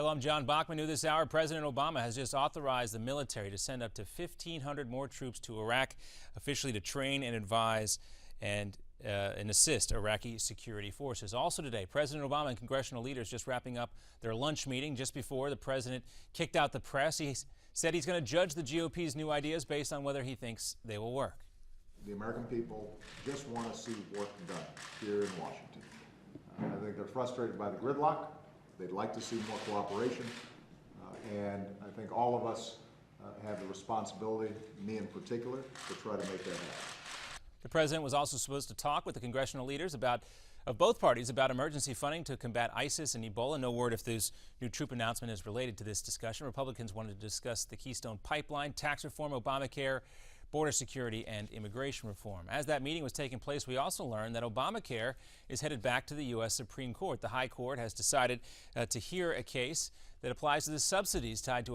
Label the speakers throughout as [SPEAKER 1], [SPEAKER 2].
[SPEAKER 1] Hello, I'm John Bachman. New this hour, President Obama has just authorized the military to send up to 1,500 more troops to Iraq, officially to train and advise and assist Iraqi security forces. Also today, President Obama and congressional leaders just wrapping up their lunch meeting. Just before, the president kicked out the press. He said he's going to judge the GOP's new ideas based on whether he thinks they will work.
[SPEAKER 2] The American people just want to see work done here in Washington. I think they're frustrated by the gridlock. They'd like to see more cooperation, and I think all of us have the responsibility, me in particular, to try to make that happen.
[SPEAKER 1] The president was also supposed to talk with the congressional leaders of both parties about emergency funding to combat ISIS and Ebola. No word if this new troop announcement is related to this discussion. Republicans wanted to discuss the Keystone Pipeline, tax reform, Obamacare, border security, and immigration reform. As that meeting was taking place, we also learned that Obamacare is headed back to the U.S. Supreme Court. The High Court has decided to hear a case that applies to the subsidies tied to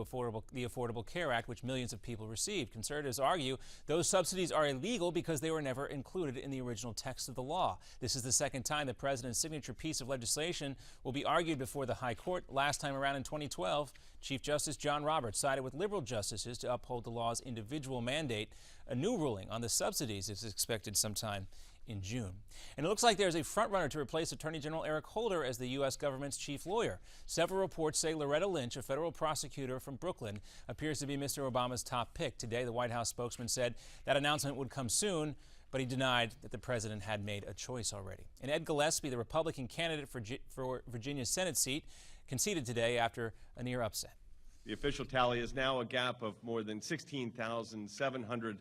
[SPEAKER 1] the Affordable Care Act, which millions of people received. Conservatives argue those subsidies are illegal because they were never included in the original text of the law. This is the second time the president's signature piece of legislation will be argued before the High Court. Last time around in 2012, Chief Justice John Roberts sided with liberal justices to uphold the law's individual mandate. A new ruling on the subsidies is expected sometime in June. And it looks like there's a front-runner to replace Attorney General Eric Holder as the U.S. government's chief lawyer. Several reports say Loretta Lynch, a federal prosecutor from Brooklyn, appears to be Mr. Obama's top pick. Today, the White House spokesman said that announcement would come soon, but he denied that the president had made a choice already. And Ed Gillespie, the Republican candidate for Virginia's Senate seat, conceded today after a near upset.
[SPEAKER 3] The official tally is now a gap of more than 16,700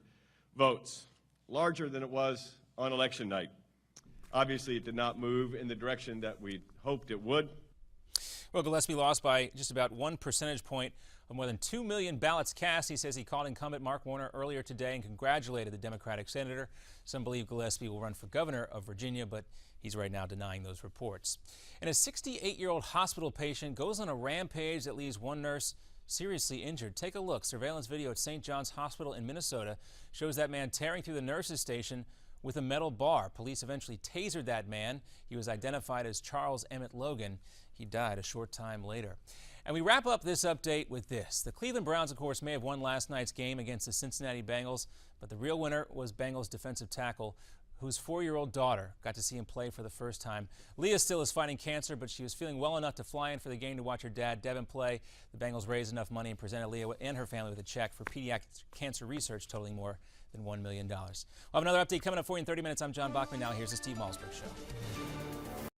[SPEAKER 3] votes, larger than it was on election night. Obviously, it did not move in the direction that we hoped it would.
[SPEAKER 1] Well, Gillespie lost by just about 1 percentage point of more than 2 million ballots cast. He says he called incumbent Mark Warner earlier today and congratulated the Democratic senator. Some believe Gillespie will run for governor of Virginia, but he's right now denying those reports. And a 68-year-old hospital patient goes on a rampage that leaves one nurse seriously injured. Take a look. Surveillance video at St. John's Hospital in Minnesota shows that man tearing through the nurse's station with a metal bar. Police eventually tasered that man. He was identified as Charles Emmett Logan. He died a short time later. And we wrap up this update with this. The Cleveland Browns, of course, may have won last night's game against the Cincinnati Bengals, but the real winner was Bengals defensive tackle, whose 4-year-old daughter got to see him play for the first time. Leah still is fighting cancer, but she was feeling well enough to fly in for the game to watch her dad, Devin, play. The Bengals raised enough money and presented Leah and her family with a check for pediatric cancer research totaling more than $1 million. We'll have another update coming up for you in 30 minutes. I'm John Bachman. Now here's the Steve Malzberg Show.